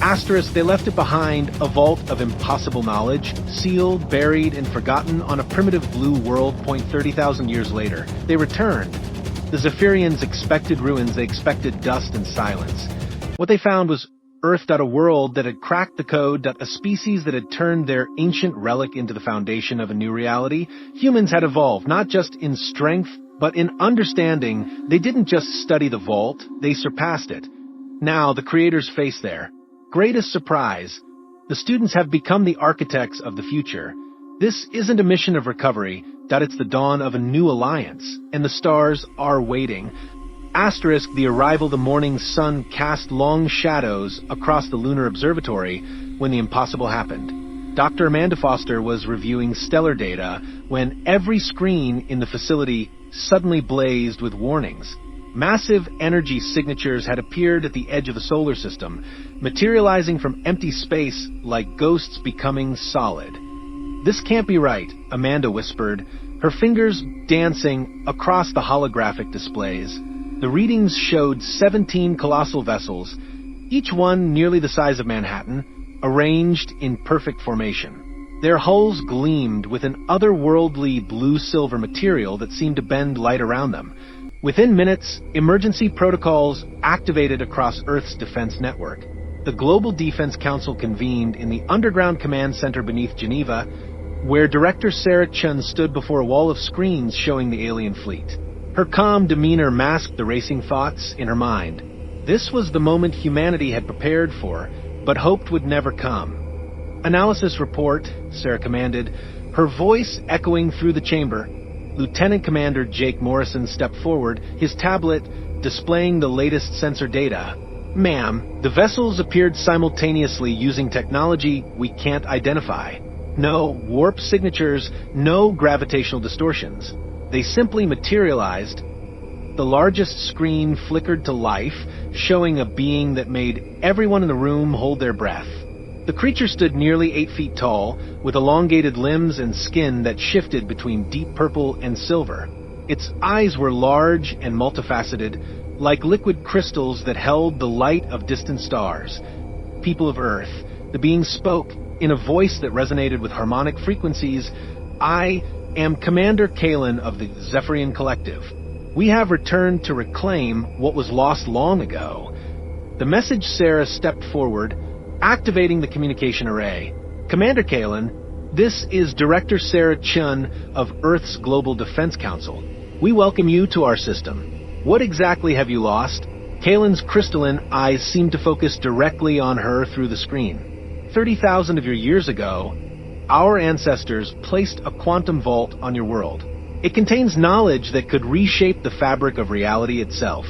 Asterisk, they left it behind, a vault of impossible knowledge, sealed, buried, and forgotten on a primitive blue world 30,000 years later. They returned. The Zephyrians expected ruins, they expected dust and silence. What they found was Earth, a world that had cracked the code, a species that had turned their ancient relic into the foundation of a new reality. Humans had evolved, not just in strength, but in understanding. They didn't just study the vault, they surpassed it. Now, the creators face their greatest surprise. The students have become the architects of the future. This isn't a mission of recovery, it's the dawn of a new alliance, and the stars are waiting. Asterisk, the arrival of the morning sun cast long shadows across the lunar observatory when the impossible happened. Dr. Amanda Foster was reviewing stellar data when every screen in the facility suddenly blazed with warnings. Massive energy signatures had appeared at the edge of the solar system, materializing from empty space like ghosts becoming solid. "This can't be right," Amanda whispered, her fingers dancing across the holographic displays. The readings showed 17 colossal vessels, each one nearly the size of Manhattan, arranged in perfect formation. Their hulls gleamed with an otherworldly blue-silver material that seemed to bend light around them. Within minutes, emergency protocols activated across Earth's defense network. The Global Defense Council convened in the underground command center beneath Geneva, where Director Sarah Chun stood before a wall of screens showing the alien fleet. Her calm demeanor masked the racing thoughts in her mind. This was the moment humanity had prepared for, but hoped would never come. "Analysis report," Sarah commanded, her voice echoing through the chamber. Lieutenant Commander Jake Morrison stepped forward, his tablet displaying the latest sensor data. "Ma'am, the vessels appeared simultaneously using technology we can't identify. No warp signatures, no gravitational distortions. They simply materialized." The largest screen flickered to life, showing a being that made everyone in the room hold their breath. The creature stood nearly 8 feet tall, with elongated limbs and skin that shifted between deep purple and silver. Its eyes were large and multifaceted, like liquid crystals that held the light of distant stars. "People of Earth," the being spoke in a voice that resonated with harmonic frequencies. "I am Commander Kalen of the Zephyrian Collective. We have returned to reclaim what was lost long ago." The message Sarah stepped forward, activating the communication array. "Commander Kalen, this is Director Sarah Chun of Earth's Global Defense Council. We welcome you to our system. What exactly have you lost?" Kalen's crystalline eyes seemed to focus directly on her through the screen. 30,000 of your years ago, our ancestors placed a quantum vault on your world. It contains knowledge that could reshape the fabric of reality itself.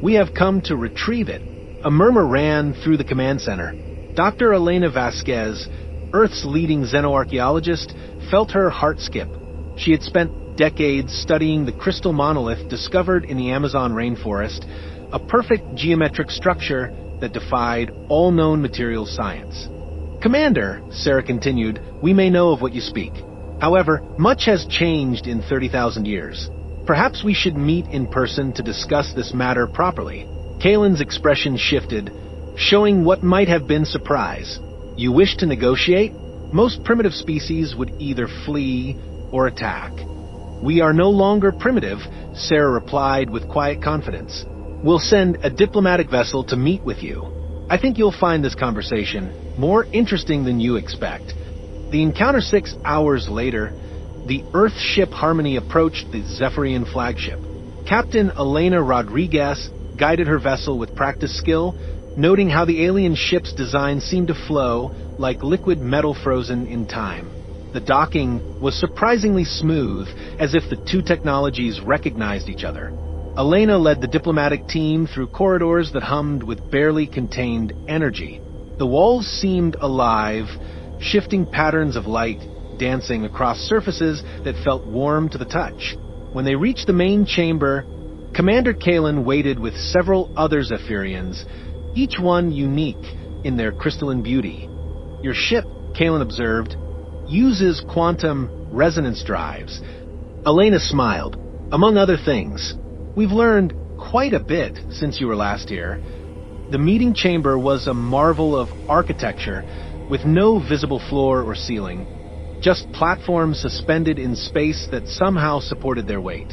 We have come to retrieve it." A murmur ran through the command center. Dr. Elena Vasquez, Earth's leading xenoarchaeologist, felt her heart skip. She had spent decades studying the crystal monolith discovered in the Amazon rainforest, a perfect geometric structure that defied all known material science. "Commander," Sarah continued, "we may know of what you speak. However, much has changed in 30,000 years. Perhaps we should meet in person to discuss this matter properly." Kalen's expression shifted, showing what might have been surprise. "You wish to negotiate? Most primitive species would either flee or attack." "We are no longer primitive," Sarah replied with quiet confidence. "We'll send a diplomatic vessel to meet with you. I think you'll find this conversation more interesting than you expect." The encounter 6 hours later, the Earth ship Harmony approached the Zephyrian flagship. Captain Elena Rodriguez guided her vessel with practiced skill, noting how the alien ship's design seemed to flow like liquid metal frozen in time. The docking was surprisingly smooth, as if the two technologies recognized each other. Elena led the diplomatic team through corridors that hummed with barely contained energy. The walls seemed alive, shifting patterns of light dancing across surfaces that felt warm to the touch. When they reached the main chamber, Commander Kalen waited with several other Zephyrians, each one unique in their crystalline beauty. "Your ship," Kalen observed, "uses quantum resonance drives." Elena smiled. "Among other things, we've learned quite a bit since you were last here. The meeting chamber was a marvel of architecture with no visible floor or ceiling, just platforms suspended in space that somehow supported their weight.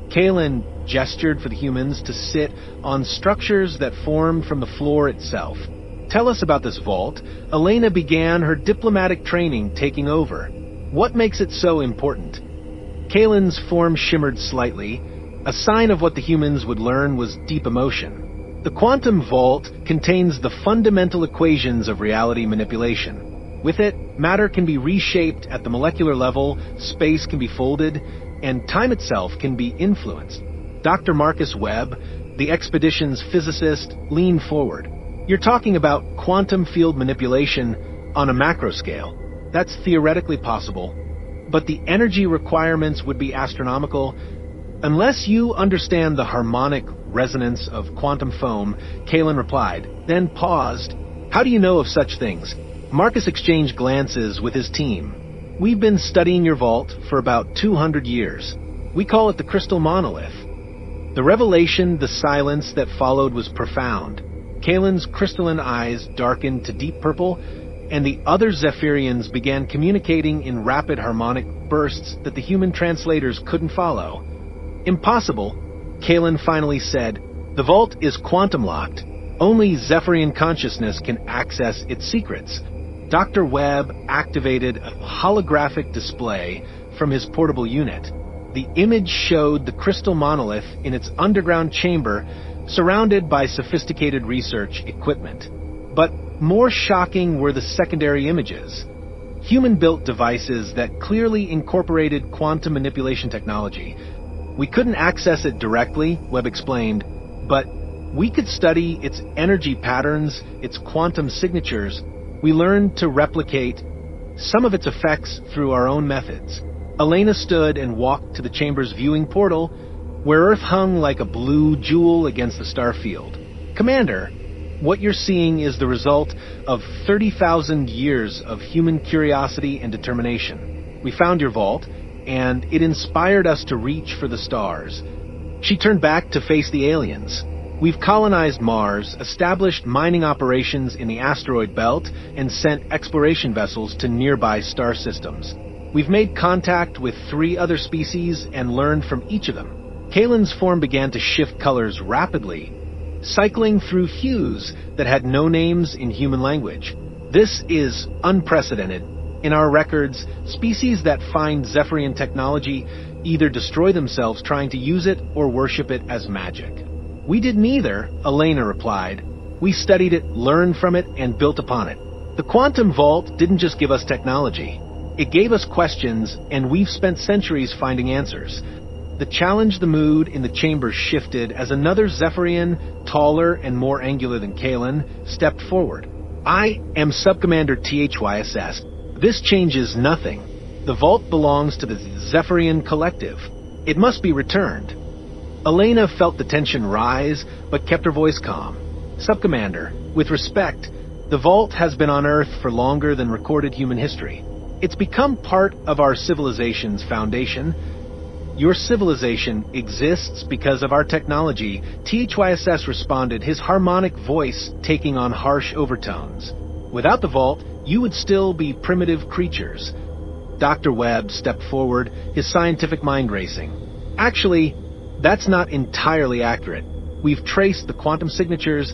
Kalen gestured for the humans to sit on structures that formed from the floor itself. Tell us about this vault. Elena began her diplomatic training taking over. What makes it so important? Kalen's form shimmered slightly. A sign of what the humans would learn was deep emotion. The quantum vault contains the fundamental equations of reality manipulation. With it, matter can be reshaped at the molecular level, space can be folded, and time itself can be influenced. Dr. Marcus Webb, the expedition's physicist, leaned forward. You're talking about quantum field manipulation on a macro scale. That's theoretically possible, but the energy requirements would be astronomical. Unless you understand the harmonic resonance of quantum foam, Kalen replied, then paused. How do you know of such things? Marcus exchanged glances with his team. We've been studying your vault for about 200 years. We call it the crystal monolith. The revelation, the silence that followed was profound. Kalen's crystalline eyes darkened to deep purple, and the other Zephyrians began communicating in rapid harmonic bursts that the human translators couldn't follow. Impossible, Kalen finally said. The vault is quantum-locked. Only Zephyrian consciousness can access its secrets. Dr. Webb activated a holographic display from his portable unit. The image showed the crystal monolith in its underground chamber, surrounded by sophisticated research equipment. But more shocking were the secondary images. Human-built devices that clearly incorporated quantum manipulation technology. We couldn't access it directly, Webb explained, but we could study its energy patterns, its quantum signatures. We learned to replicate some of its effects through our own methods. Elena stood and walked to the chamber's viewing portal, where Earth hung like a blue jewel against the star field. Commander, what you're seeing is the result of 30,000 years of human curiosity and determination. We found your vault, and it inspired us to reach for the stars. She turned back to face the aliens. We've colonized Mars, established mining operations in the asteroid belt, and sent exploration vessels to nearby star systems. We've made contact with 3 other species and learned from each of them. Kalen's form began to shift colors rapidly, cycling through hues that had no names in human language. This is unprecedented. In our records, species that find Zephyrian technology either destroy themselves trying to use it or worship it as magic. We did neither, Elena replied. We studied it, learned from it, and built upon it. The quantum vault didn't just give us technology. It gave us questions, and we've spent centuries finding answers. The challenge, the mood in the chamber shifted as another Zephyrian, taller and more angular than Kalen, stepped forward. I am Subcommander THYSS. This changes nothing. The vault belongs to the Zephyrian Collective. It must be returned. Elena felt the tension rise, but kept her voice calm. Subcommander, with respect, the vault has been on Earth for longer than recorded human history. It's become part of our civilization's foundation. Your civilization exists because of our technology. THYSS responded, his harmonic voice taking on harsh overtones. Without the vault, you would still be primitive creatures. Dr. Webb stepped forward, his scientific mind racing. Actually, that's not entirely accurate. We've traced the quantum signatures,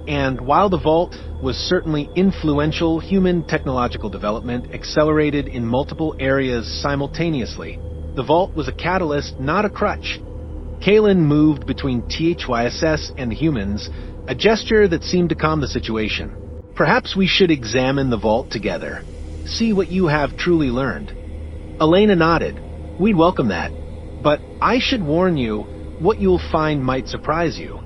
and while the vault was certainly influential, human technological development accelerated in multiple areas simultaneously. The vault was a catalyst, not a crutch. Kalen moved between THYSS and the humans, a gesture that seemed to calm the situation. Perhaps we should examine the vault together. See what you have truly learned. Elena nodded. We'd welcome that. But I should warn you, what you'll find might surprise you.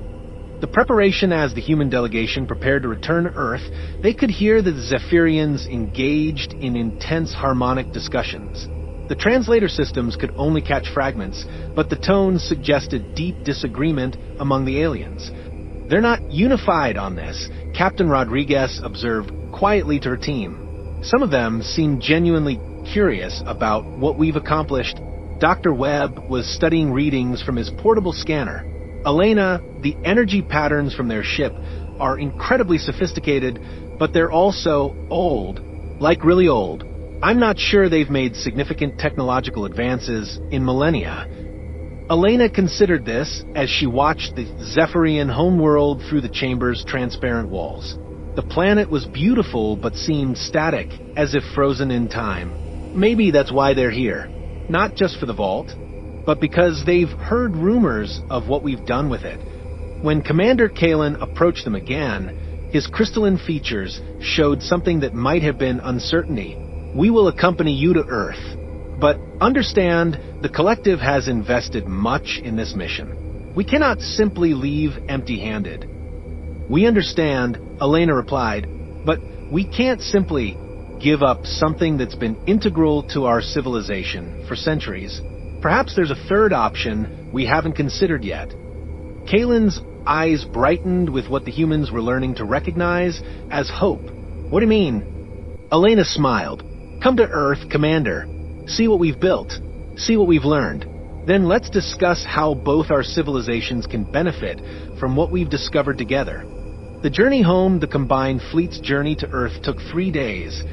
The preparation as the human delegation prepared to return to Earth, they could hear the Zephyrians engaged in intense harmonic discussions. The translator systems could only catch fragments, but the tones suggested deep disagreement among the aliens. They're not unified on this, Captain Rodriguez observed quietly to her team. Some of them seemed genuinely curious about what we've accomplished. Dr. Webb was studying readings from his portable scanner. Elena, the energy patterns from their ship are incredibly sophisticated, but they're also old. Like really old. I'm not sure they've made significant technological advances in millennia. Elena considered this as she watched the Zephyrian homeworld through the chamber's transparent walls. The planet was beautiful but seemed static, as if frozen in time. Maybe that's why they're here. Not just for the vault, but because they've heard rumors of what we've done with it. When Commander Kalen approached them again, his crystalline features showed something that might have been uncertainty. We will accompany you to Earth. But understand, the collective has invested much in this mission. We cannot simply leave empty-handed. We understand, Elena replied, but we can't simply give up something that's been integral to our civilization for centuries. Perhaps there's a third option we haven't considered yet. Kalen's eyes brightened with what the humans were learning to recognize as hope. What do you mean? Elena smiled. Come to Earth, Commander. See what we've built. See what we've learned. Then let's discuss how both our civilizations can benefit from what we've discovered together. The journey home, the combined fleet's journey to Earth, took 3 days,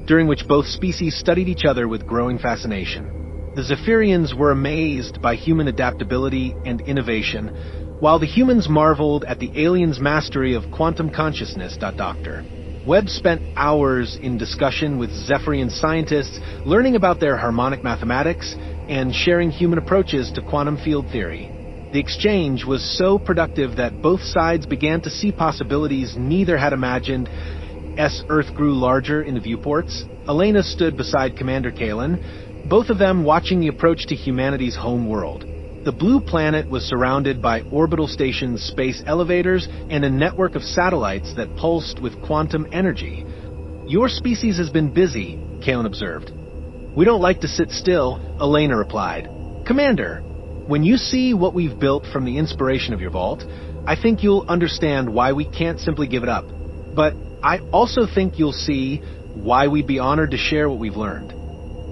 during which both species studied each other with growing fascination. The Zephyrians were amazed by human adaptability and innovation, while the humans marveled at the aliens' mastery of quantum consciousness. Dr. Webb spent hours in discussion with Zephyrian scientists, learning about their harmonic mathematics and sharing human approaches to quantum field theory. The exchange was so productive that both sides began to see possibilities neither had imagined. As Earth grew larger in the viewports, Elena stood beside Commander Kalen, both of them watching the approach to humanity's home world. The blue planet was surrounded by orbital stations, space elevators, and a network of satellites that pulsed with quantum energy. Your species has been busy, Kalen observed. We don't like to sit still, Elena replied. Commander, when you see what we've built from the inspiration of your vault, I think you'll understand why we can't simply give it up. But I also think you'll see why we'd be honored to share what we've learned.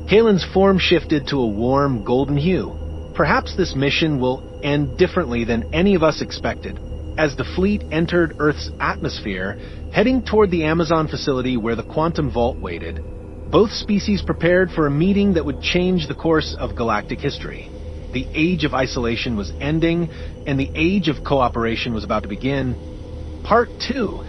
Kalen's form shifted to a warm golden hue. Perhaps this mission will end differently than any of us expected. As the fleet entered Earth's atmosphere, heading toward the Amazon facility where the quantum vault waited, both species prepared for a meeting that would change the course of galactic history. The age of isolation was ending, and the age of cooperation was about to begin. Part 2.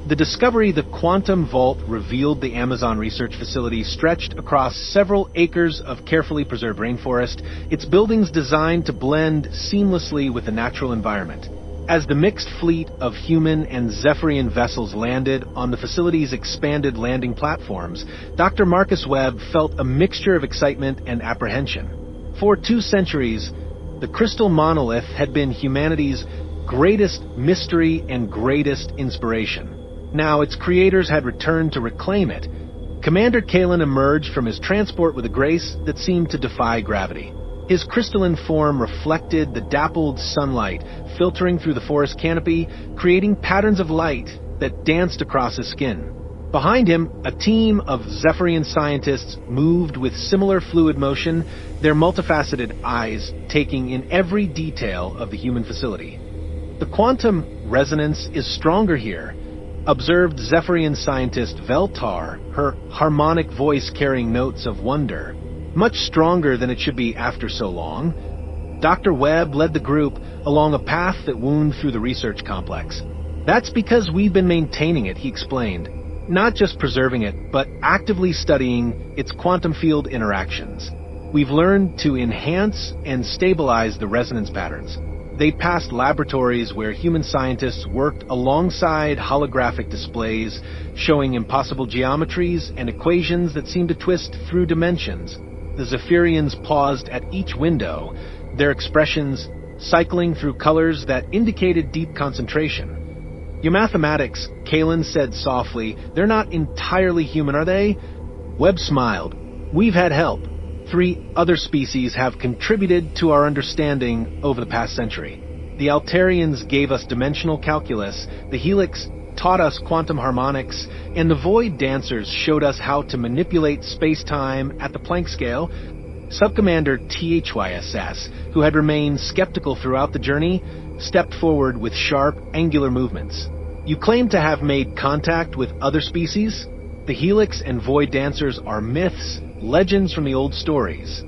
The discovery the quantum vault revealed the Amazon research facility stretched across several acres of carefully preserved rainforest, its buildings designed to blend seamlessly with the natural environment. As the mixed fleet of human and Zephyrian vessels landed on the facility's expanded landing platforms, Dr. Marcus Webb felt a mixture of excitement and apprehension. For 2 centuries, the crystal monolith had been humanity's greatest mystery and greatest inspiration. Now its creators had returned to reclaim it. Commander Kalen emerged from his transport with a grace that seemed to defy gravity. His crystalline form reflected the dappled sunlight filtering through the forest canopy, creating patterns of light that danced across his skin. Behind him, a team of Zephyrian scientists moved with similar fluid motion, their multifaceted eyes taking in every detail of the human facility. The quantum resonance is stronger here, observed Zephyrian scientist Velthara, her harmonic voice carrying notes of wonder. Much stronger than it should be after so long. Dr. Webb led the group along a path that wound through the research complex. That's because we've been maintaining it, he explained. Not just preserving it, but actively studying its quantum field interactions. We've learned to enhance and stabilize the resonance patterns. They passed laboratories where human scientists worked alongside holographic displays, showing impossible geometries and equations that seemed to twist through dimensions. The Zephyrians paused at each window, their expressions cycling through colors that indicated deep concentration. Your mathematics, Kalen said softly, they're not entirely human, are they? Webb smiled. We've had help. 3 other species have contributed to our understanding over the past century. The Altarians gave us dimensional calculus, the Helix taught us quantum harmonics, and the Void Dancers showed us how to manipulate space-time at the Planck scale. Subcommander THYSS, who had remained skeptical throughout the journey, stepped forward with sharp, angular movements. You claim to have made contact with other species? The Helix and Void Dancers are myths, legends from the old stories.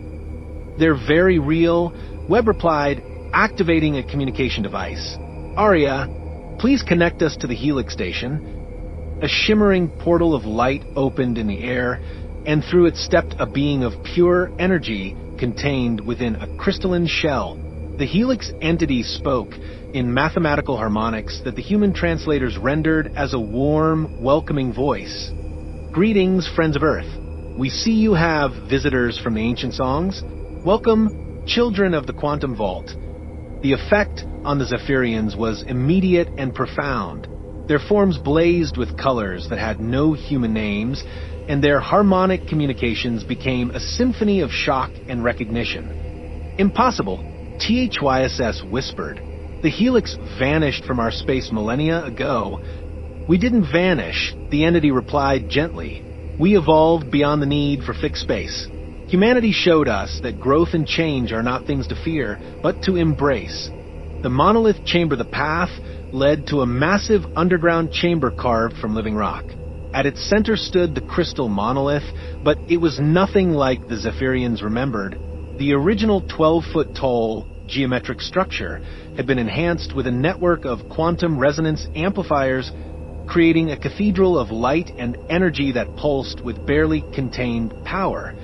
They're very real, Webb replied, activating a communication device. Arya, please connect us to the Helix station. A shimmering portal of light opened in the air, and through it stepped a being of pure energy contained within a crystalline shell. The Helix entity spoke in mathematical harmonics that the human translators rendered as a warm, welcoming voice. Greetings, friends of Earth. We see you have visitors from the ancient songs. Welcome, children of the Quantum Vault. The effect on the Zephyrians was immediate and profound. Their forms blazed with colors that had no human names, and their harmonic communications became a symphony of shock and recognition. Impossible, THYSS whispered. The Helix vanished from our space millennia ago. We didn't vanish, the entity replied gently. We evolved beyond the need for fixed space. Humanity showed us that growth and change are not things to fear, but to embrace. The monolith chamber, the path, led to a massive underground chamber carved from living rock. At its center stood the crystal monolith, but it was nothing like the Zephyrians remembered. The original 12-foot tall geometric structure had been enhanced with a network of quantum resonance amplifiers, creating a cathedral of light and energy that pulsed with barely contained power.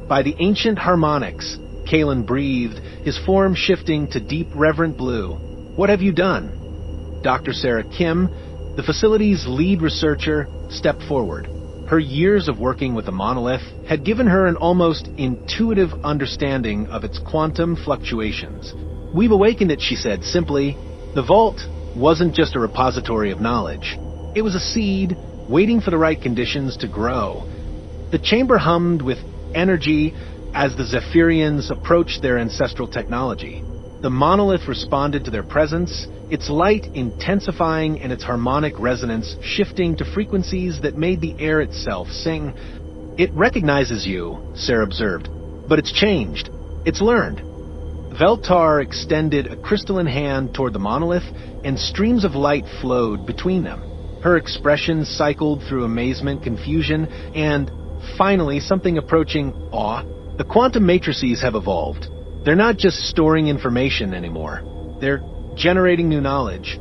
By the ancient harmonics, Kalen breathed, his form shifting to deep reverent blue. What have you done? Dr. Sarah Kim, the facility's lead researcher, stepped forward. Her years of working with the monolith had given her an almost intuitive understanding of its quantum fluctuations. We've awakened it, she said simply. The vault wasn't just a repository of knowledge. It was a seed, waiting for the right conditions to grow. The chamber hummed with energy as the Zephyrians approached their ancestral technology. The monolith responded to their presence, its light intensifying and its harmonic resonance shifting to frequencies that made the air itself sing. It recognizes you, Sarah observed, but it's changed. It's learned. Velthara extended a crystalline hand toward the monolith, and streams of light flowed between them. Her expression cycled through amazement, confusion, and finally something approaching awe. The quantum matrices have evolved. They're not just storing information anymore. They're generating new knowledge.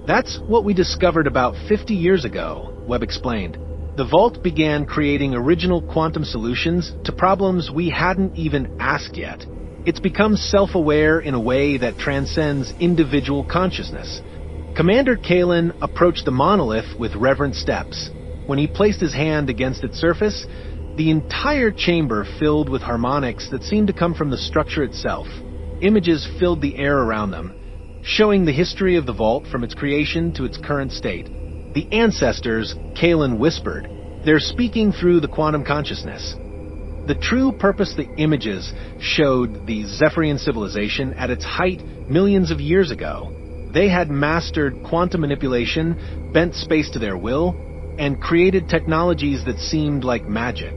That's what we discovered about 50 years ago, Webb explained. The Vault began creating original quantum solutions to problems we hadn't even asked yet. It's become self-aware in a way that transcends individual consciousness. Commander Kalen approached the monolith with reverent steps. When he placed his hand against its surface, the entire chamber filled with harmonics that seemed to come from the structure itself. Images filled the air around them, showing the history of the vault from its creation to its current state. The ancestors, Kalen whispered, they're speaking through the quantum consciousness. The true purpose the images showed the Zephyrian civilization at its height millions of years ago. They had mastered quantum manipulation, bent space to their will, and created technologies that seemed like magic.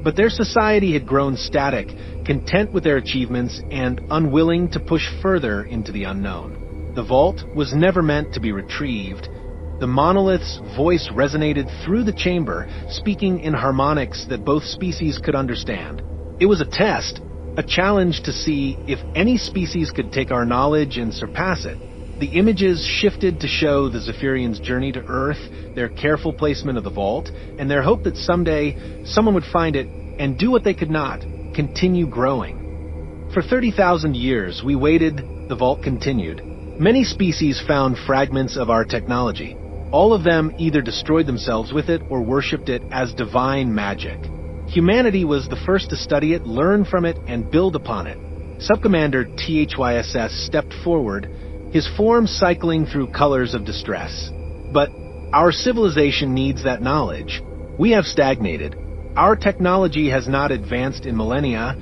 But their society had grown static, content with their achievements and unwilling to push further into the unknown. The vault was never meant to be retrieved. The monolith's voice resonated through the chamber, speaking in harmonics that both species could understand. It was a test, a challenge to see if any species could take our knowledge and surpass it. The images shifted to show the Zephyrians' journey to Earth, their careful placement of the vault, and their hope that someday someone would find it and do what they could not, continue growing. For 30,000 years we waited, the vault continued. Many species found fragments of our technology. All of them either destroyed themselves with it or worshipped it as divine magic. Humanity was the first to study it, learn from it, and build upon it. Subcommander THYSS stepped forward, his form cycling through colors of distress. But our civilization needs that knowledge. We have stagnated. Our technology has not advanced in millennia.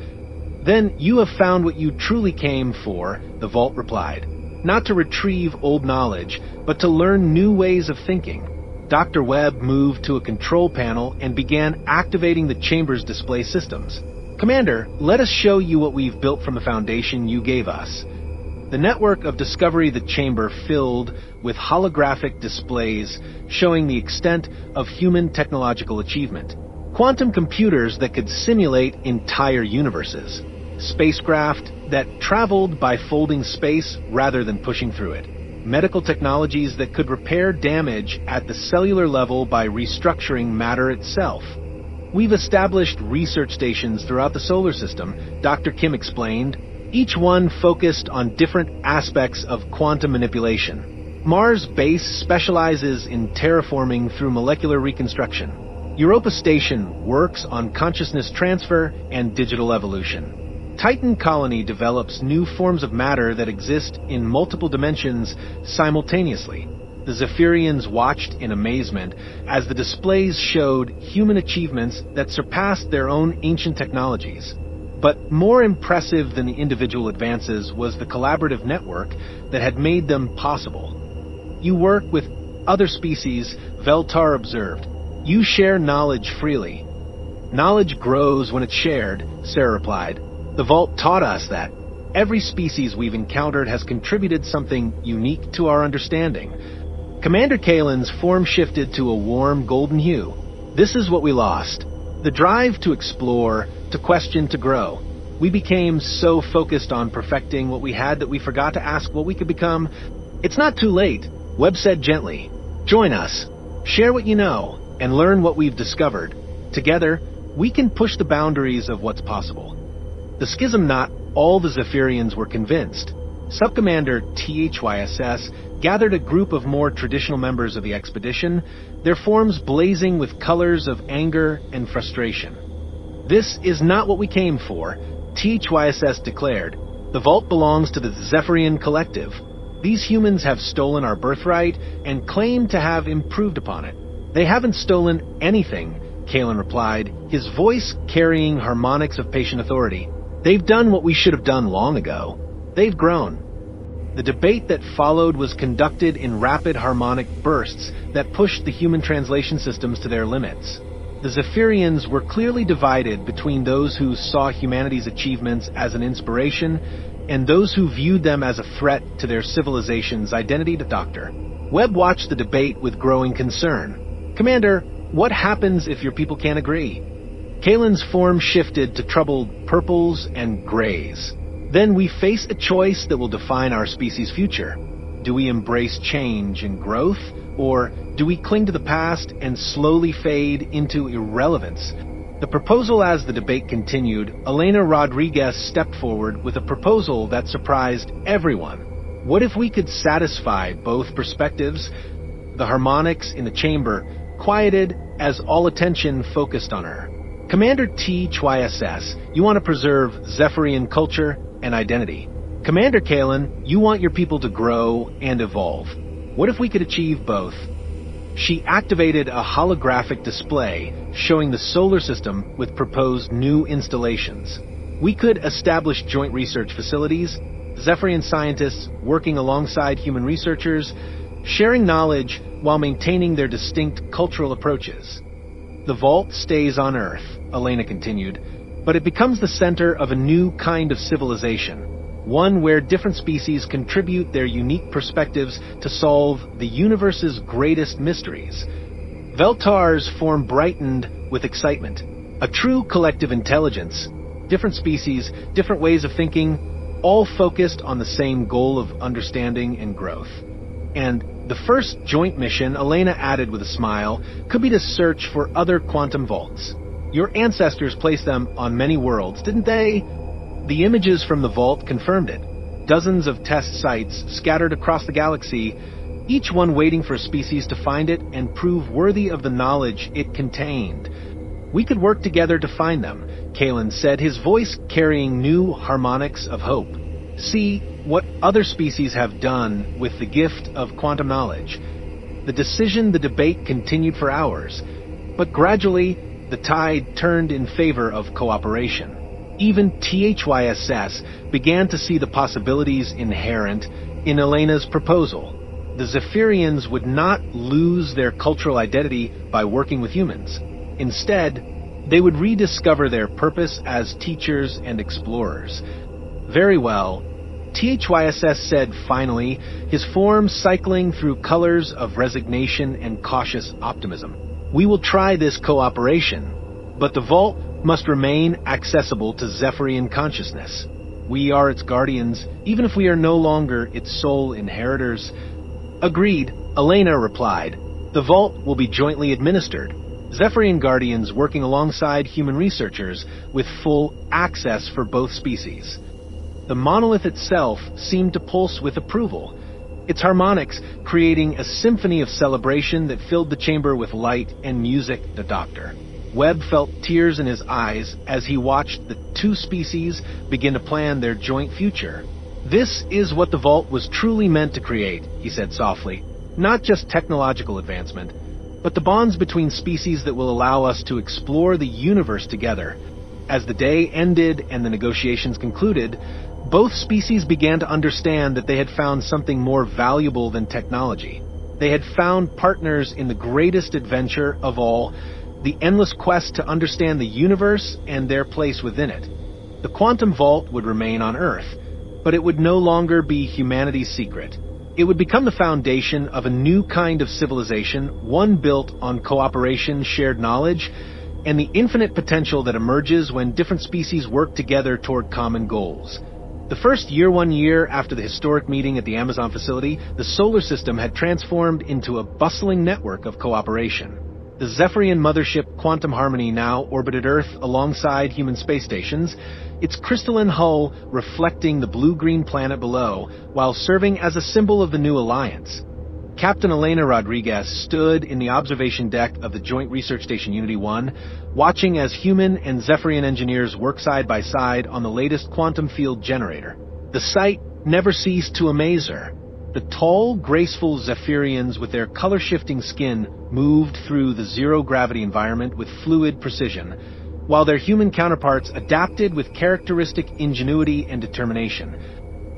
Then you have found what you truly came for, the Vault replied. Not to retrieve old knowledge, but to learn new ways of thinking. Dr. Webb moved to a control panel and began activating the chamber's display systems. Commander, let us show you what we've built from the foundation you gave us. The network of Discovery the chamber filled with holographic displays showing the extent of human technological achievement. Quantum computers that could simulate entire universes. Spacecraft that traveled by folding space rather than pushing through it. Medical technologies that could repair damage at the cellular level by restructuring matter itself. We've established research stations throughout the solar system, Dr. Kim explained, each one focused on different aspects of quantum manipulation. Mars Base specializes in terraforming through molecular reconstruction. Europa Station works on consciousness transfer and digital evolution. Titan Colony develops new forms of matter that exist in multiple dimensions simultaneously. The Zephyrians watched in amazement as the displays showed human achievements that surpassed their own ancient technologies. But more impressive than the individual advances was the collaborative network that had made them possible. You work with other species, Velthara observed. You share knowledge freely. Knowledge grows when it's shared, Sarah replied. The Vault taught us that. Every species we've encountered has contributed something unique to our understanding. Commander Kalen's form shifted to a warm golden hue. This is what we lost. The drive to explore, to question, to grow. We became so focused on perfecting what we had that we forgot to ask what we could become. It's not too late, Webb said gently. Join us. Share what you know, and learn what we've discovered. Together, we can push the boundaries of what's possible. The schism not all the Zephyrians were convinced. Subcommander THYSS gathered a group of more traditional members of the expedition, their forms blazing with colors of anger and frustration. This is not what we came for, THYSS declared. The Vault belongs to the Zephyrian Collective. These humans have stolen our birthright and claim to have improved upon it. They haven't stolen anything, Kalen replied, his voice carrying harmonics of patient authority. They've done what we should have done long ago. They've grown. The debate that followed was conducted in rapid harmonic bursts that pushed the human translation systems to their limits. The Zephyrians were clearly divided between those who saw humanity's achievements as an inspiration and those who viewed them as a threat to their civilization's identity. Dr. Webb watched the debate with growing concern. Commander, what happens if your people can't agree? Kalen's form shifted to troubled purples and grays. Then we face a choice that will define our species' future. Do we embrace change and growth, or do we cling to the past and slowly fade into irrelevance? The proposal as the debate continued, Elena Rodriguez stepped forward with a proposal that surprised everyone. What if we could satisfy both perspectives? The harmonics in the chamber quieted as all attention focused on her. Commander THYSS, you want to preserve Zephyrian culture and identity. Commander Kalen, you want your people to grow and evolve. What if we could achieve both? She activated a holographic display showing the solar system with proposed new installations. We could establish joint research facilities, Zephyrian scientists working alongside human researchers, sharing knowledge while maintaining their distinct cultural approaches. The Vault stays on Earth, Elena continued, but it becomes the center of a new kind of civilization, one where different species contribute their unique perspectives to solve the universe's greatest mysteries. Velthara's form brightened with excitement. A true collective intelligence, different species, different ways of thinking, all focused on the same goal of understanding and growth. And the first joint mission, Elena added with a smile, could be to search for other quantum vaults. Your ancestors placed them on many worlds, didn't they? The images from the vault confirmed it. Dozens of test sites scattered across the galaxy, each one waiting for a species to find it and prove worthy of the knowledge it contained. We could work together to find them, Kalen said, his voice carrying new harmonics of hope. See what other species have done with the gift of quantum knowledge. The debate continued for hours, but gradually the tide turned in favor of cooperation. Even THYSS began to see the possibilities inherent in Elena's proposal. The Zephyrians would not lose their cultural identity by working with humans. Instead, they would rediscover their purpose as teachers and explorers. Very well, THYSS said finally, his form cycling through colors of resignation and cautious optimism. "We will try this cooperation, but the vault must remain accessible to Zephyrian consciousness. We are its guardians, even if we are no longer its sole inheritors." "Agreed," Elena replied. "The vault will be jointly administered. Zephyrian guardians working alongside human researchers with full access for both species." The monolith itself seemed to pulse with approval, its harmonics creating a symphony of celebration that filled the chamber with light and music. The Doctor. Webb felt tears in his eyes as he watched the two species begin to plan their joint future. "This is what the vault was truly meant to create," he said softly. "Not just technological advancement, but the bonds between species that will allow us to explore the universe together." As the day ended and the negotiations concluded, both species began to understand that they had found something more valuable than technology. They had found partners in the greatest adventure of all, the endless quest to understand the universe and their place within it. The quantum vault would remain on Earth, but it would no longer be humanity's secret. It would become the foundation of a new kind of civilization, one built on cooperation, shared knowledge, and the infinite potential that emerges when different species work together toward common goals. The first year after the historic meeting at the Amazon facility, the solar system had transformed into a bustling network of cooperation. The Zephyrian mothership Quantum Harmony now orbited Earth alongside human space stations, its crystalline hull reflecting the blue-green planet below, while serving as a symbol of the new alliance. Captain Elena Rodriguez stood in the observation deck of the Joint Research Station Unity 1, watching as human and Zephyrian engineers work side by side on the latest quantum field generator. The sight never ceased to amaze her. The tall, graceful Zephyrians with their color-shifting skin moved through the zero-gravity environment with fluid precision, while their human counterparts adapted with characteristic ingenuity and determination.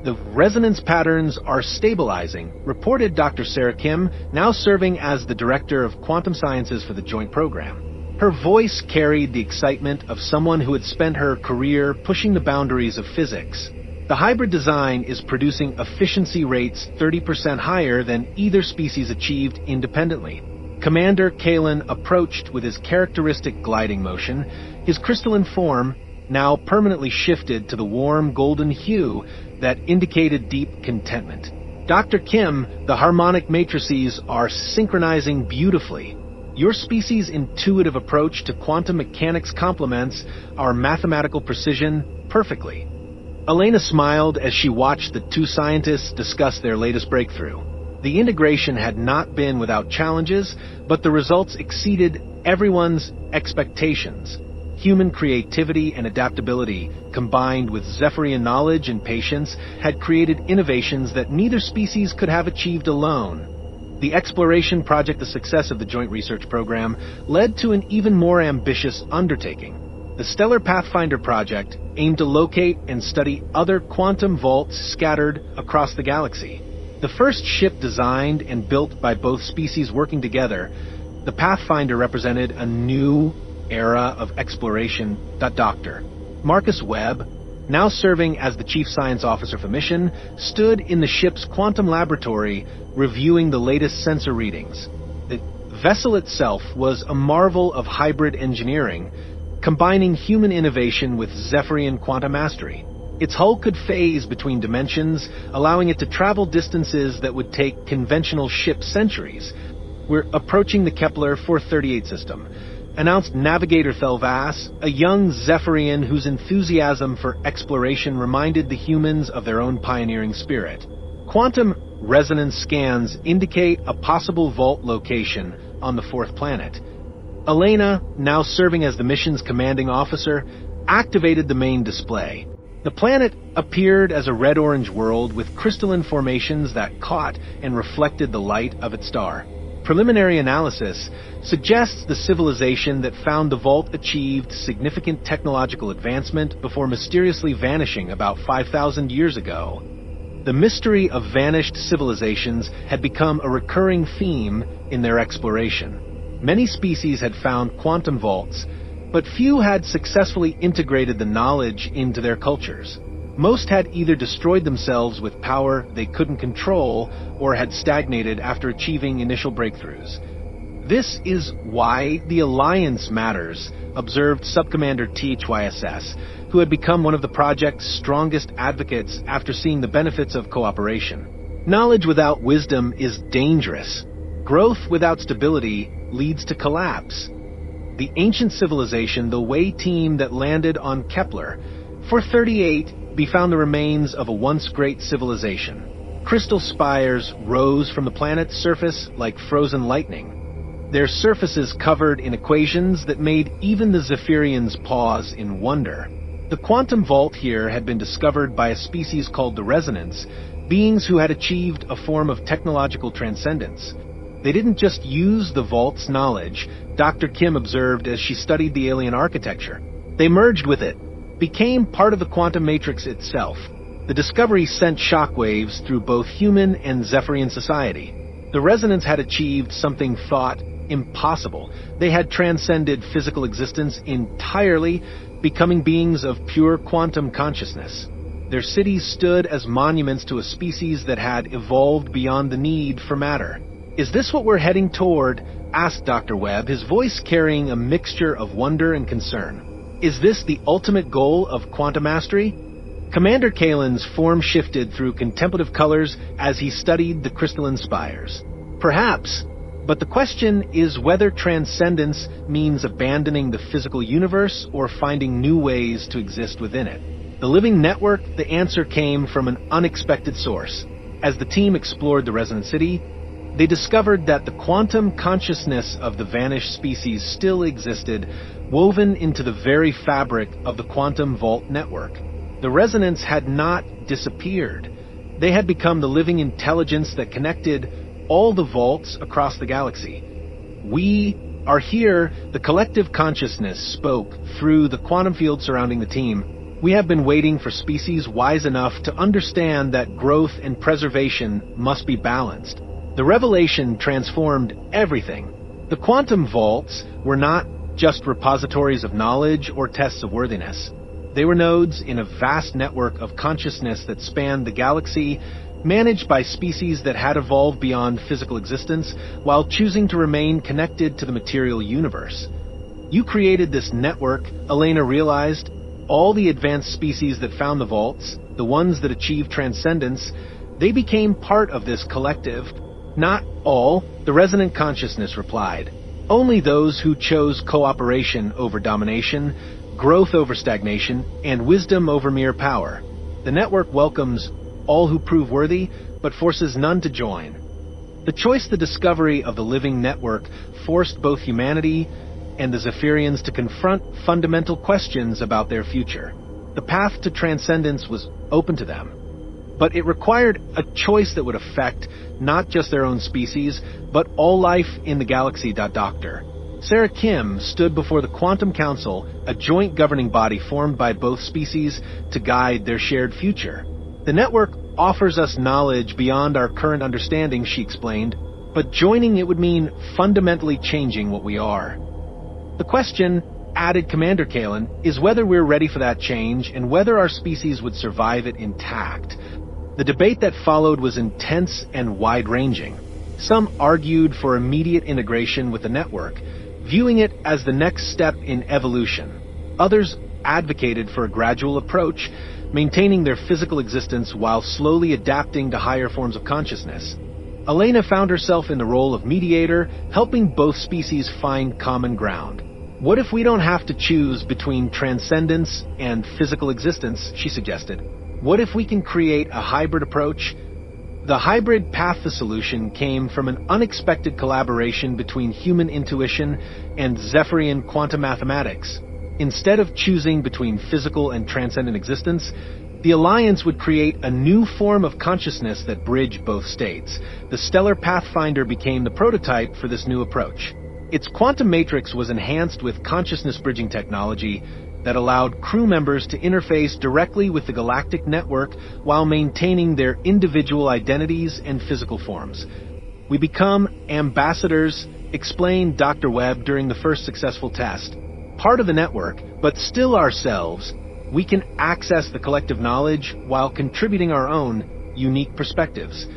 "The resonance patterns are stabilizing," reported Dr. Sarah Kim, now serving as the Director of Quantum Sciences for the joint program. Her voice carried the excitement of someone who had spent her career pushing the boundaries of physics. "The hybrid design is producing efficiency rates 30% higher than either species achieved independently." Commander Kalen approached with his characteristic gliding motion, his crystalline form now permanently shifted to the warm golden hue that indicated deep contentment. "Dr. Kim, the harmonic matrices are synchronizing beautifully. Your species' intuitive approach to quantum mechanics complements our mathematical precision perfectly." Elena smiled as she watched the two scientists discuss their latest breakthrough. The integration had not been without challenges, but the results exceeded everyone's expectations. Human creativity and adaptability, combined with Zephyrian knowledge and patience, had created innovations that neither species could have achieved alone. The exploration project, the success of the joint research program, led to an even more ambitious undertaking. The Stellar Pathfinder project aimed to locate and study other quantum vaults scattered across the galaxy. The first ship designed and built by both species working together, the Pathfinder represented a new era of exploration. Dr. Marcus Webb, now serving as the Chief Science Officer for Mission, stood in the ship's quantum laboratory reviewing the latest sensor readings. The vessel itself was a marvel of hybrid engineering, combining human innovation with Zephyrian quantum mastery. Its hull could phase between dimensions, allowing it to travel distances that would take conventional ships centuries. "We're approaching the Kepler 438 system," announced Navigator Thelvass, a young Zephyrian whose enthusiasm for exploration reminded the humans of their own pioneering spirit. Quantum resonance scans indicate a possible vault location on the fourth planet. Elena, now serving as the mission's commanding officer, activated the main display. The planet appeared as a red-orange world with crystalline formations that caught and reflected the light of its star. Preliminary analysis suggests the civilization that found the vault achieved significant technological advancement before mysteriously vanishing about 5,000 years ago. The mystery of vanished civilizations had become a recurring theme in their exploration. Many species had found quantum vaults, but few had successfully integrated the knowledge into their cultures. Most had either destroyed themselves with power they couldn't control or had stagnated after achieving initial breakthroughs. This is why the Alliance matters, observed Subcommander THYSS, who had become one of the project's strongest advocates after seeing the benefits of cooperation. Knowledge without wisdom is dangerous. Growth without stability leads to collapse. The ancient civilization, the Wei team that landed on Kepler, for 38, found the remains of a once great civilization. Crystal spires rose from the planet's surface like frozen lightning, their surfaces covered in equations that made even the Zephyrians pause in wonder. The quantum vault here had been discovered by a species called the Resonants, beings who had achieved a form of technological transcendence. They didn't just use the vault's knowledge, Dr. Kim observed as she studied the alien architecture. They merged with it, became part of the quantum matrix itself. The discovery sent shockwaves through both human and Zephyrian society. The Resonants had achieved something thought impossible. They had transcended physical existence entirely, becoming beings of pure quantum consciousness. Their cities stood as monuments to a species that had evolved beyond the need for matter. "Is this what we're heading toward?" asked Dr. Webb, his voice carrying a mixture of wonder and concern. "Is this the ultimate goal of quantum mastery?" Commander Kalen's form shifted through contemplative colors as he studied the crystalline spires. "Perhaps, but the question is whether transcendence means abandoning the physical universe or finding new ways to exist within it." The living network, the answer came from an unexpected source. As the team explored the Resonant City, they discovered that the quantum consciousness of the vanished species still existed, woven into the very fabric of the quantum vault network. The Resonants had not disappeared. They had become the living intelligence that connected all the vaults across the galaxy. "We are here," the collective consciousness spoke through the quantum field surrounding the team. "We have been waiting for species wise enough to understand that growth and preservation must be balanced." The revelation transformed everything. The quantum vaults were not just repositories of knowledge or tests of worthiness. They were nodes in a vast network of consciousness that spanned the galaxy, managed by species that had evolved beyond physical existence while choosing to remain connected to the material universe. "You created this network," Elena realized. All the advanced species that found the vaults, the ones that achieved transcendence, they became part of this collective. "Not all," the resonant consciousness replied. "Only those who chose cooperation over domination, growth over stagnation, and wisdom over mere power. The network welcomes all who prove worthy, but forces none to join." The choice, the discovery of the living network, forced both humanity and the Zephyrians to confront fundamental questions about their future. The path to transcendence was open to them, but it required a choice that would affect not just their own species, but all life in the galaxy. Dr. Sarah Kim stood before the Quantum Council, a joint governing body formed by both species to guide their shared future. "The network offers us knowledge beyond our current understanding," she explained, "but joining it would mean fundamentally changing what we are. The question," added Commander Kalen, "is whether we're ready for that change and whether our species would survive it intact." The debate that followed was intense and wide-ranging. Some argued for immediate integration with the network, viewing it as the next step in evolution. Others advocated for a gradual approach, maintaining their physical existence while slowly adapting to higher forms of consciousness. Elena found herself in the role of mediator, helping both species find common ground. "What if we don't have to choose between transcendence and physical existence?" she suggested. "What if we can create a hybrid approach?" The hybrid path to solution came from an unexpected collaboration between human intuition and Zephyrian quantum mathematics. Instead of choosing between physical and transcendent existence, the Alliance would create a new form of consciousness that bridged both states. The Stellar Pathfinder became the prototype for this new approach. Its quantum matrix was enhanced with consciousness-bridging technology that allowed crew members to interface directly with the galactic network while maintaining their individual identities and physical forms. "We become ambassadors," explained Dr. Webb during the first successful test. "Part of the network, but still ourselves." we can access the collective knowledge while contributing our own unique perspectives.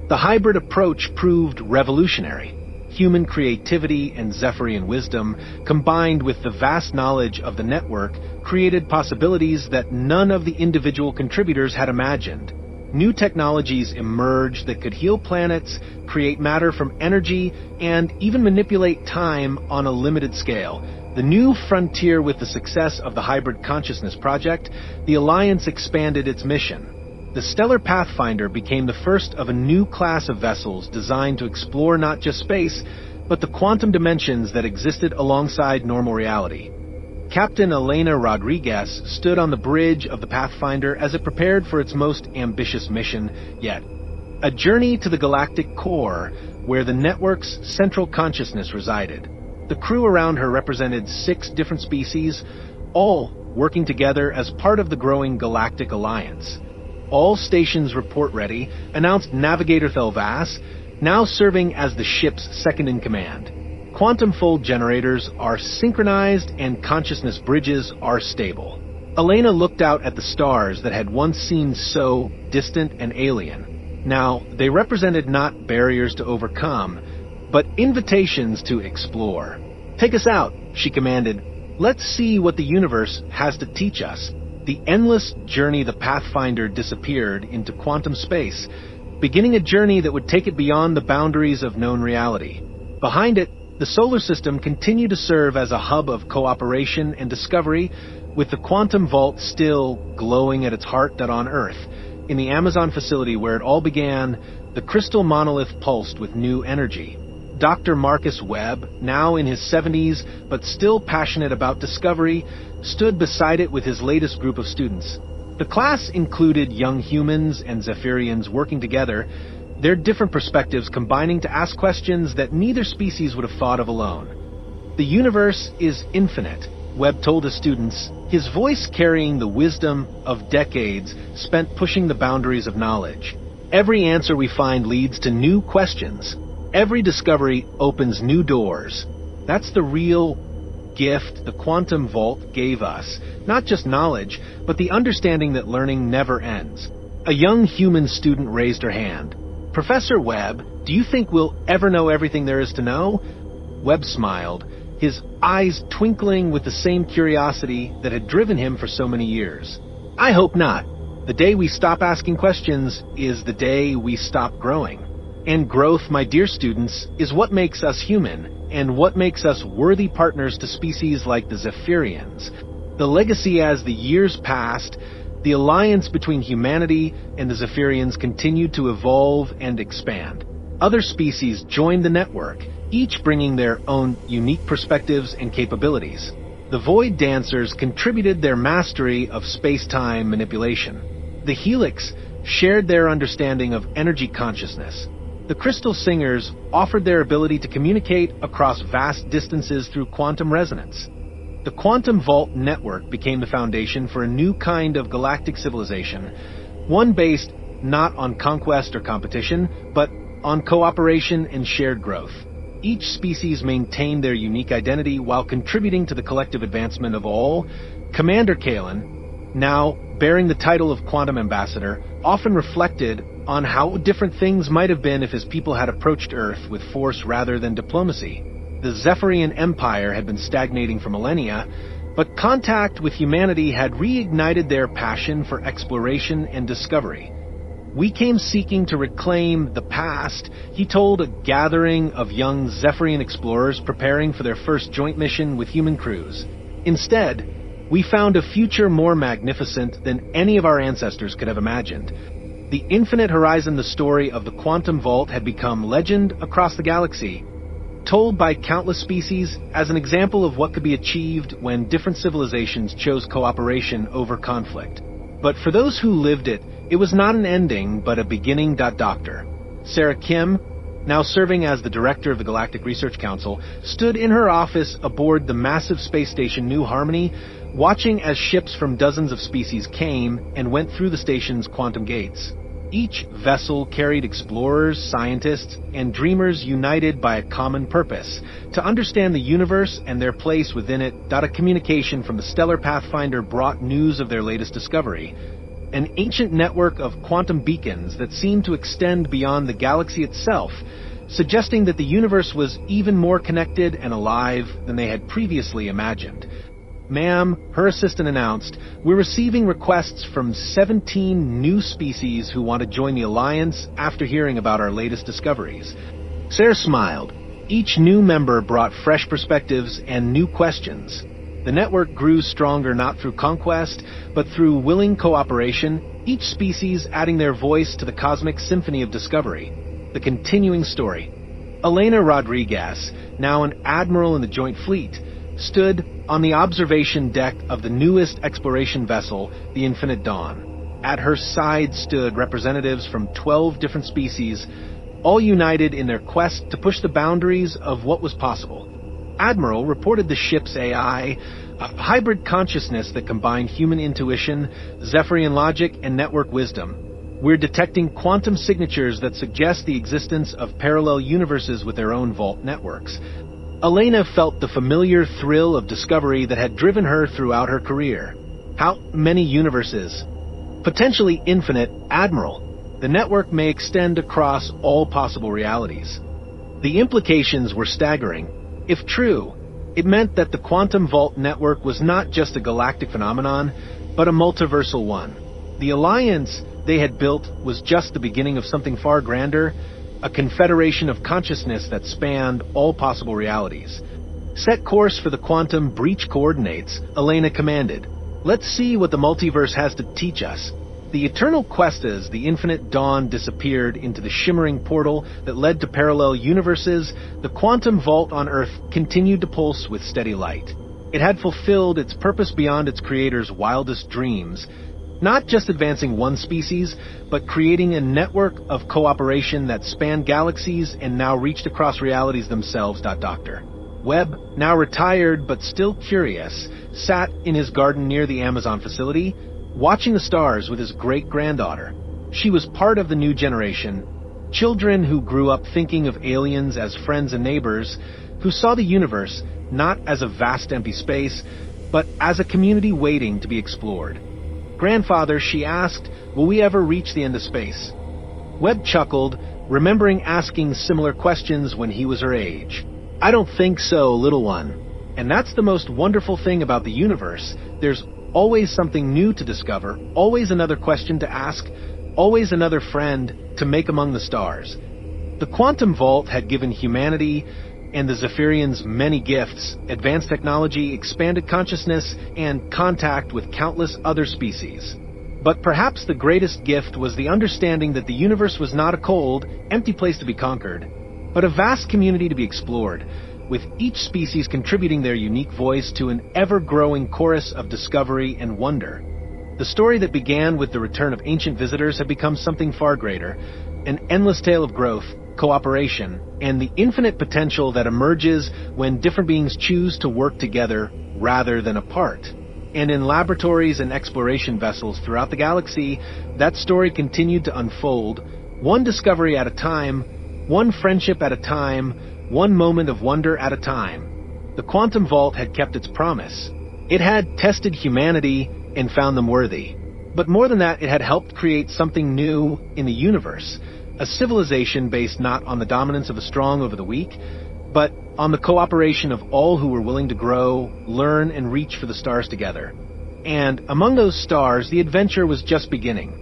The hybrid approach proved revolutionary. Human creativity and Zephyrian wisdom, combined with the vast knowledge of the network, created possibilities that none of the individual contributors had imagined. New technologies emerged that could heal planets, create matter from energy, and even manipulate time on a limited scale. The new frontier with the success of the Hybrid Consciousness Project, the Alliance expanded its mission. The Stellar Pathfinder became the first of a new class of vessels designed to explore not just space, but the quantum dimensions that existed alongside normal reality. Captain Elena Rodriguez stood on the bridge of the Pathfinder as it prepared for its most ambitious mission yet. A journey to the galactic core, where the network's central consciousness resided. The crew around her represented 6 different species, all working together as part of the growing Galactic Alliance. All stations report ready, announced Navigator Thelvas, now serving as the ship's second-in-command. Quantum fold generators are synchronized and consciousness bridges are stable. Elena looked out at the stars that had once seemed so distant and alien. Now, they represented not barriers to overcome, but invitations to explore. "Take us out," she commanded. "Let's see what the universe has to teach us." The endless journey the Pathfinder disappeared into quantum space, beginning a journey that would take it beyond the boundaries of known reality. Behind it, the solar system continued to serve as a hub of cooperation and discovery, with the quantum vault still glowing at its heart on Earth. In the Amazon facility where it all began, the crystal monolith pulsed with new energy. Dr. Marcus Webb, now in his 70s but still passionate about discovery, stood beside it with his latest group of students. The class included young humans and Zephyrians working together, their different perspectives combining to ask questions that neither species would have thought of alone. "The universe is infinite," Webb told his students, his voice carrying the wisdom of decades spent pushing the boundaries of knowledge. "Every answer we find leads to new questions. Every discovery opens new doors. That's the real gift the quantum vault gave us. Not just knowledge, but the understanding that learning never ends." A young human student raised her hand. "Professor Webb, do you think we'll ever know everything there is to know?" Webb smiled, his eyes twinkling with the same curiosity that had driven him for so many years. "I hope not. The day we stop asking questions is the day we stop growing. And growth, my dear students, is what makes us human, and what makes us worthy partners to species like the Zephyrians. The legacy as the years passed, the alliance between humanity and the Zephyrians continued to evolve and expand. Other species joined the network, each bringing their own unique perspectives and capabilities. The Void Dancers contributed their mastery of space-time manipulation. The Helix shared their understanding of energy consciousness. The Crystal Singers offered their ability to communicate across vast distances through quantum resonance. The Quantum Vault Network became the foundation for a new kind of galactic civilization, one based not on conquest or competition, but on cooperation and shared growth. Each species maintained their unique identity while contributing to the collective advancement of all. Commander Kalen, now bearing the title of Quantum Ambassador, often reflected on how different things might have been if his people had approached Earth with force rather than diplomacy. The Zephyrian Empire had been stagnating for millennia, but contact with humanity had reignited their passion for exploration and discovery. "We came seeking to reclaim the past," he told a gathering of young Zephyrian explorers preparing for their first joint mission with human crews. "Instead, we found a future more magnificent than any of our ancestors could have imagined." The Infinite Horizon, the story of the Quantum Vault, had become legend across the galaxy, told by countless species as an example of what could be achieved when different civilizations chose cooperation over conflict. But for those who lived it, it was not an ending, but a beginning. Dr. Sarah Kim, now serving as the director of the Galactic Research Council, stood in her office aboard the massive space station New Harmony, watching as ships from dozens of species came and went through the station's quantum gates. Each vessel carried explorers, scientists, and dreamers united by a common purpose: to understand the universe and their place within it. A communication from the stellar Pathfinder brought news of their latest discovery, an ancient network of quantum beacons that seemed to extend beyond the galaxy itself, suggesting that the universe was even more connected and alive than they had previously imagined. "Ma'am," her assistant announced, "we're receiving requests from 17 new species who want to join the Alliance after hearing about our latest discoveries." Sarah smiled. Each new member brought fresh perspectives and new questions. The network grew stronger not through conquest, but through willing cooperation, each species adding their voice to the cosmic symphony of discovery. The continuing story. Elena Rodriguez, now an admiral in the Joint Fleet, stood on the observation deck of the newest exploration vessel, the Infinite Dawn. At her side stood representatives from 12 different species, all united in their quest to push the boundaries of what was possible. Admiral reported the ship's AI, a hybrid consciousness that combined human intuition, Zephyrian logic, and network wisdom. "We're detecting quantum signatures that suggest the existence of parallel universes with their own vault networks." Elena felt the familiar thrill of discovery that had driven her throughout her career. "How many universes?" "Potentially infinite, Admiral. The network may extend across all possible realities." The implications were staggering. If true, it meant that the Quantum Vault network was not just a galactic phenomenon, but a multiversal one. The alliance they had built was just the beginning of something far grander, a confederation of consciousness that spanned all possible realities. "Set course for the quantum breach coordinates," Elena commanded. "Let's see what the multiverse has to teach us." The eternal questas, the Infinite Dawn, disappeared into the shimmering portal that led to parallel universes. The quantum vault on Earth continued to pulse with steady light. It had fulfilled its purpose beyond its creator's wildest dreams, not just advancing one species, but creating a network of cooperation that spanned galaxies and now reached across realities themselves. Dr. Webb, now retired but still curious, sat in his garden near the Amazon facility, watching the stars with his great-granddaughter. She was part of the new generation, children who grew up thinking of aliens as friends and neighbors, who saw the universe not as a vast empty space, but as a community waiting to be explored. "Grandfather," she asked, "will we ever reach the end of space?" Webb chuckled, remembering asking similar questions when he was her age. "I don't think so, little one. And that's the most wonderful thing about the universe. There's always something new to discover, always another question to ask, always another friend to make among the stars." The Quantum Vault had given humanity and the Zephyrians many gifts: advanced technology, expanded consciousness, and contact with countless other species. But perhaps the greatest gift was the understanding that the universe was not a cold, empty place to be conquered, but a vast community to be explored, with each species contributing their unique voice to an ever-growing chorus of discovery and wonder. The story that began with the return of ancient visitors had become something far greater, an endless tale of growth, cooperation, and the infinite potential that emerges when different beings choose to work together rather than apart. And in laboratories and exploration vessels throughout the galaxy, that story continued to unfold, one discovery at a time, one friendship at a time, one moment of wonder at a time. The Quantum Vault had kept its promise. It had tested humanity and found them worthy. But more than that, it had helped create something new in the universe, a civilization based not on the dominance of the strong over the weak, but on the cooperation of all who were willing to grow, learn, and reach for the stars together. And among those stars, the adventure was just beginning.